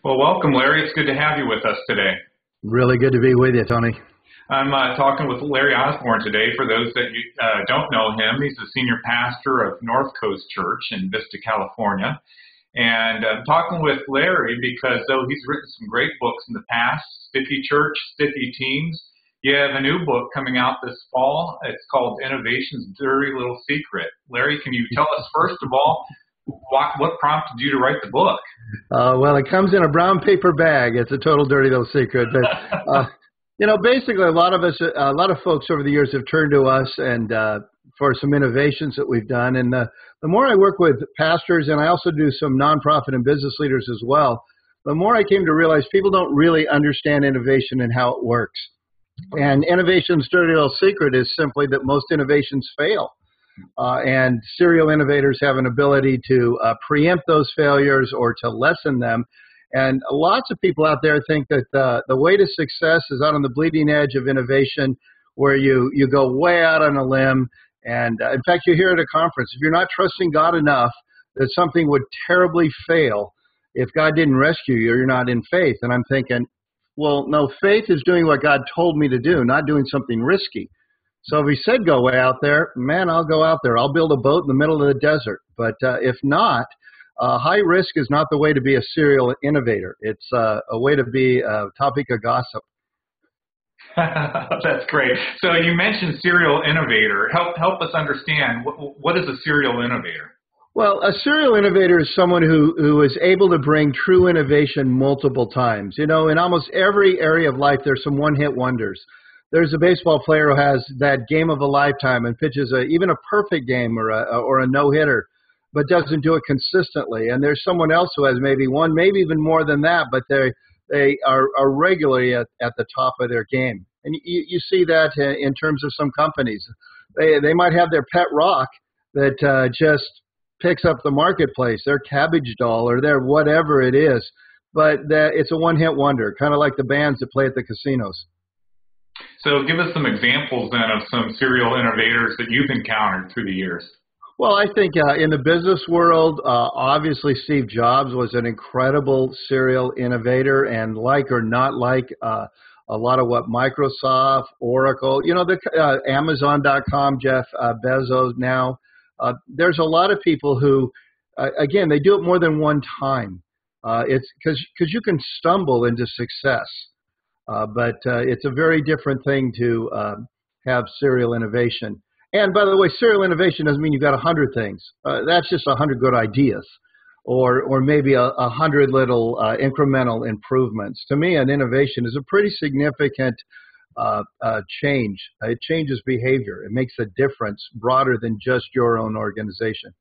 Well, welcome, Larry. It's good to have you with us today. Really good to be with you, Tony. I'm talking with Larry Osborne today. For those that don't know him, he's the senior pastor of North Coast Church in Vista, California. And I'm talking with Larry because though he's written some great books in the past, Stiffy Church, Stiffy Teams, you have a new book coming out this fall. It's called Innovation's Dirty Little Secret. Larry, can you tell us, first of all, what prompted you to write the book? Well, it comes in a brown paper bag. It's a total dirty little secret. But, basically a lot of folks over the years have turned to us and for some innovations that we've done. And the more I work with pastors, and I also do some nonprofit and business leaders as well, the more I came to realize people don't really understand innovation and how it works. And innovation's dirty little secret is simply that most innovations fail. And serial innovators have an ability to preempt those failures or to lessen them. And lots of people out there think that the way to success is out on the bleeding edge of innovation, where you go way out on a limb. And in fact, you hear at a conference, if you're not trusting God enough that something would terribly fail, if God didn't rescue you, you're not in faith. And I'm thinking, well, no, faith is doing what God told me to do, not doing something risky. So if he said go way out there, man, I'll go out there. I'll build a boat in the middle of the desert. But if not, high risk is not the way to be a serial innovator. It's a way to be a topic of gossip. That's great. So you mentioned serial innovator. Help us understand, what is a serial innovator? Well, a serial innovator is someone who is able to bring true innovation multiple times. You know, in almost every area of life, there's some one-hit wonders. There's a baseball player who has that game of a lifetime and pitches even a perfect game or a no-hitter, but doesn't do it consistently. And there's someone else who has maybe one, maybe even more than that, but they are regularly at the top of their game. And you see that in terms of some companies. They might have their pet rock that just picks up the marketplace, their cabbage doll or their whatever it is, but it's a one-hit wonder, kind of like the bands that play at the casinos. So give us some examples then of some serial innovators that you've encountered through the years. Well, I think in the business world, obviously Steve Jobs was an incredible serial innovator, and like or not like a lot of what Microsoft, Oracle, the Amazon.com, Jeff Bezos now, there's a lot of people who, again, they do it more than one time. It's because you can stumble into success. But it's a very different thing to have serial innovation. And by the way, serial innovation doesn't mean you've got 100 things. That's just 100 good ideas or maybe 100 little incremental improvements. To me, an innovation is a pretty significant change. It changes behavior. It makes a difference broader than just your own organization.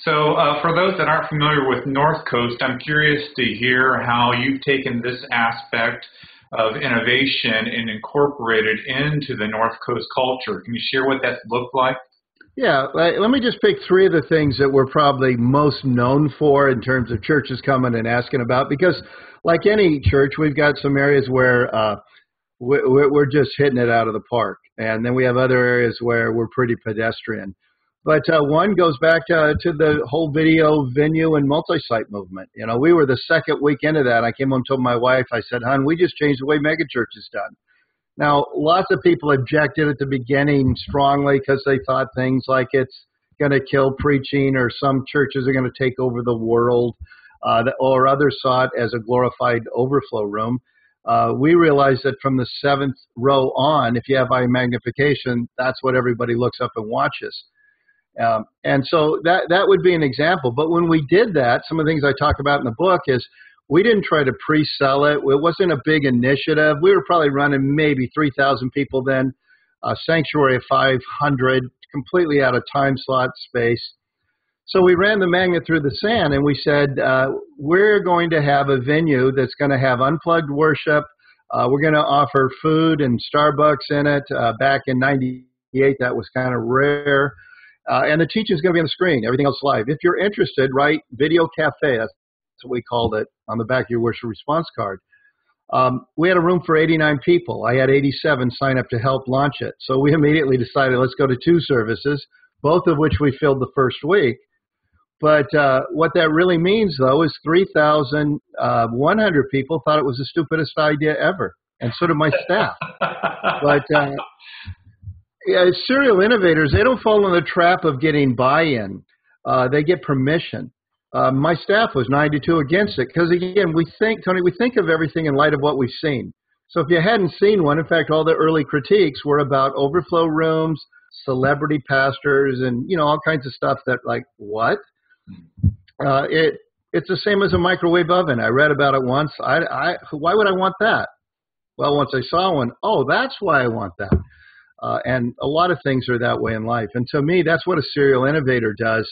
So for those that aren't familiar with North Coast, I'm curious to hear how you've taken this aspect of innovation and incorporated into the North Coast culture. Can you share what that's looked like? Yeah, let me just pick three of the things that we're probably most known for in terms of churches coming and asking about, because like any church, we've got some areas where we're just hitting it out of the park. And then we have other areas where we're pretty pedestrian. But one goes back to the whole video, venue, and multi-site movement. You know, we were the second week into that. I came home and told my wife, I said, hon, we just changed the way megachurch is done. Now, lots of people objected at the beginning strongly because they thought things like it's going to kill preaching or some churches are going to take over the world, or others saw it as a glorified overflow room. We realized that from the seventh row on, if you have eye magnification, that's what everybody looks up and watches. And so that would be an example. But when we did that, some of the things I talk about in the book is we didn't try to pre-sell it. It wasn't a big initiative. We were probably running maybe 3,000 people then, a sanctuary of 500, completely out of time slot space. So we ran the magnet through the sand and we said, we're going to have a venue that's going to have unplugged worship. We're going to offer food and Starbucks in it. Back in 98, that was kind of rare. And the teaching is going to be on the screen, everything else live. If you're interested, write Video Cafe. That's what we called it on the back of your worship response card. We had a room for 89 people. I had 87 sign up to help launch it. So we immediately decided let's go to 2 services, both of which we filled the first week. But what that really means, though, is 3,100 people thought it was the stupidest idea ever, and so did my staff. But yeah, serial innovators, they don't fall in the trap of getting buy-in. They get permission. My staff was 92 against it because, again, Tony, we think of everything in light of what we've seen. So if you hadn't seen one, in fact, all the early critiques were about overflow rooms, celebrity pastors, and, all kinds of stuff that, like, what? It's the same as a microwave oven. I read about it once. Why would I want that? Well, once I saw one, that's why I want that. And a lot of things are that way in life. And to me, that's what a serial innovator does,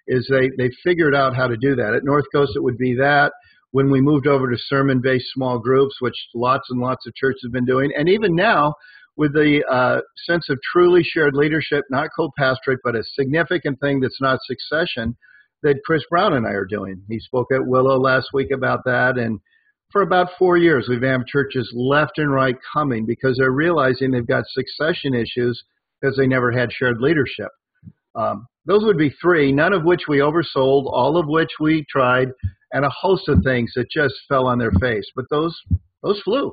is they figured out how to do that. At North Coast, it would be that. When we moved over to sermon-based small groups, which lots and lots of churches have been doing, and even now, with the sense of truly shared leadership, not co-pastorate, but a significant thing that's not succession, that Chris Brown and I are doing. He spoke at Willow last week about that, and for about 4 years, we've had churches left and right coming because they're realizing they've got succession issues because they never had shared leadership. Those would be three, none of which we oversold, all of which we tried, and a host of things that just fell on their face. But those flew.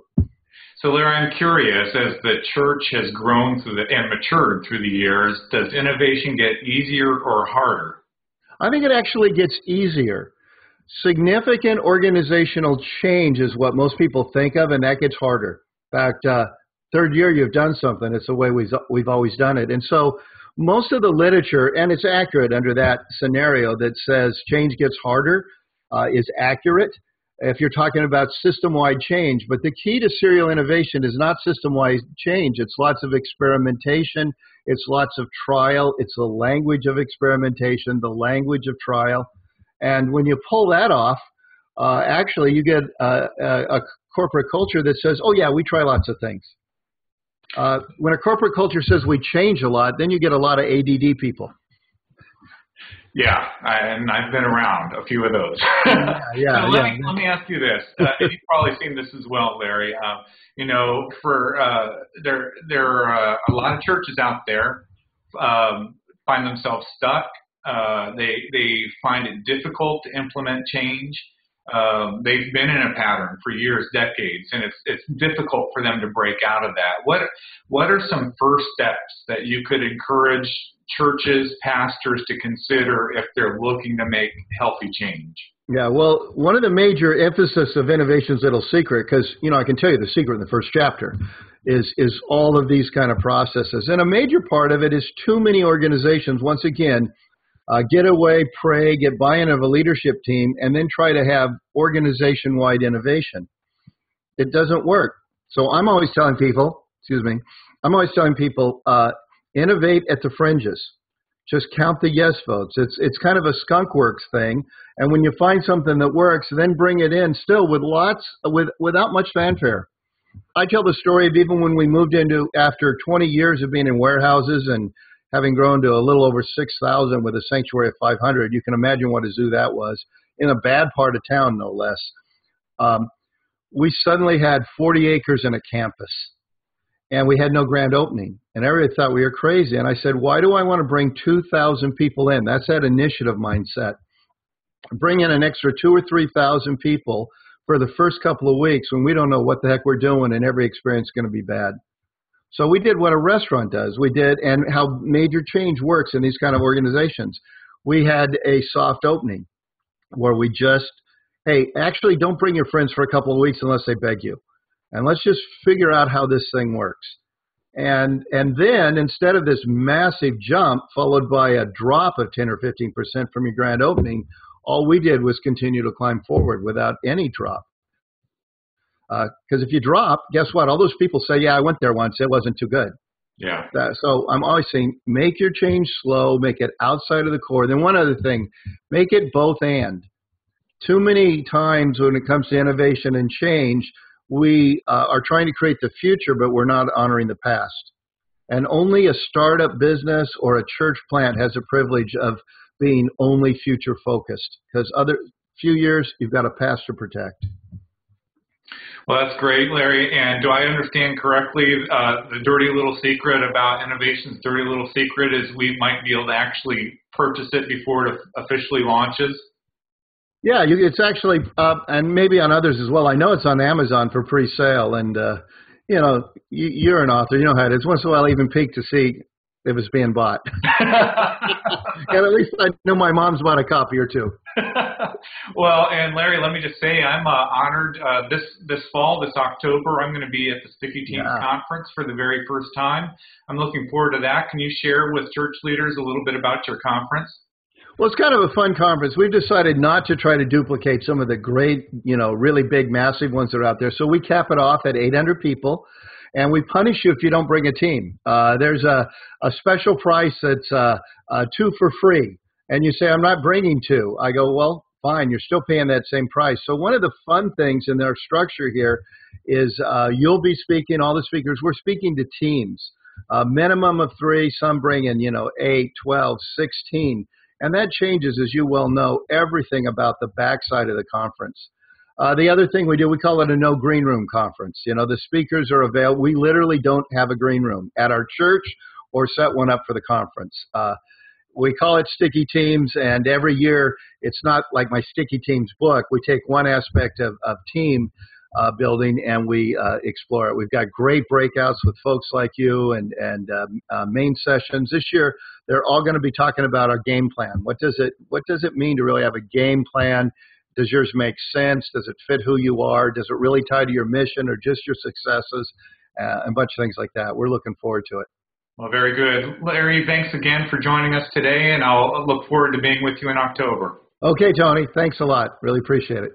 So, Larry, I'm curious, as the church has grown and matured through the years, does innovation get easier or harder? I think it actually gets easier. Significant organizational change is what most people think of, and that gets harder. In fact, third year you've done something. It's the way we've always done it. And so most of the literature, and it's accurate under that scenario that says change gets harder, is accurate if you're talking about system-wide change. But the key to serial innovation is not system-wide change. It's lots of experimentation. It's lots of trial. It's the language of experimentation, the language of trial. And when you pull that off, actually you get a corporate culture that says, oh, yeah, we try lots of things. When a corporate culture says we change a lot, then you get a lot of ADD people. Yeah, and I've been around a few of those. Yeah. Let me ask you this. You've probably seen this as well, Larry. There are a lot of churches out there find themselves stuck. They find it difficult to implement change. They've been in a pattern for years, decades, and it's difficult for them to break out of that. What are some first steps that you could encourage churches, pastors to consider if they're looking to make healthy change? Yeah, well, one of the major emphasis of Innovation's Little Secret, because, I can tell you the secret in the first chapter, is all of these kind of processes. And a major part of it is too many organizations, once again, get away, pray, get buy-in of a leadership team, and then try to have organization-wide innovation. It doesn't work. So I'm always telling people, innovate at the fringes. Just count the yes votes. It's kind of a skunk works thing. And when you find something that works, then bring it in still without much fanfare. I tell the story of even when we moved into, after 20 years of being in warehouses and having grown to a little over 6,000 with a sanctuary of 500, you can imagine what a zoo that was, in a bad part of town, no less. We suddenly had 40 acres and a campus, and we had no grand opening. And everybody thought we were crazy. And I said, why do I want to bring 2,000 people in? That's that initiative mindset. Bring in an extra 2,000 or 3,000 people for the first couple of weeks when we don't know what the heck we're doing and every experience is going to be bad. So we did what a restaurant does. We did, and how major change works in these kind of organizations. We had a soft opening where we just, hey, actually don't bring your friends for a couple of weeks unless they beg you. And let's just figure out how this thing works. And then instead of this massive jump followed by a drop of 10 or 15% from your grand opening, all we did was continue to climb forward without any drop. Because if you drop, guess what? All those people say, yeah, I went there once. It wasn't too good. Yeah. So I'm always saying, make your change slow, make it outside of the core. Then one other thing, make it both and. Too many times when it comes to innovation and change, we are trying to create the future, but we're not honoring the past. And only a startup business or a church plant has the privilege of being only future focused, because other few years, you've got a past to protect. Well, that's great, Larry. And do I understand correctly, the dirty little secret about innovation's dirty little secret is we might be able to actually purchase it before it officially launches? Yeah, it's actually, and maybe on others as well. I know it's on Amazon for pre-sale, and you're an author, you know how it is. Once in a while, I even peek to see if it's being bought. And at least I know my mom's bought a copy or two. Well, and Larry, let me just say I'm honored. This fall, this October, I'm going to be at the Sticky Teams Conference for the very first time. I'm looking forward to that. Can you share with church leaders a little bit about your conference? Well, it's kind of a fun conference. We've decided not to try to duplicate some of the great, really big, massive ones that are out there. So we cap it off at 800 people, and we punish you if you don't bring a team. There's a special price that's 2 for free. And you say, I'm not bringing 2. I go, well, fine, you're still paying that same price. So one of the fun things in our structure here is you'll be speaking, all the speakers, we're speaking to teams. Minimum of 3, some bring in, 8, 12, 16. And that changes, as you well know, everything about the backside of the conference. The other thing we do, we call it a no green room conference. The speakers are available. We literally don't have a green room at our church or set one up for the conference. We call it Sticky Teams, and every year it's not like my Sticky Teams book. We take one aspect of team building and we explore it. We've got great breakouts with folks like you and main sessions. This year, they're all going to be talking about our game plan. What does it mean to really have a game plan? Does yours make sense? Does it fit who you are? Does it really tie to your mission or just your successes? And a bunch of things like that. We're looking forward to it. Well, very good. Larry, thanks again for joining us today, and I'll look forward to being with you in October. Okay, Tony. Thanks a lot. Really appreciate it.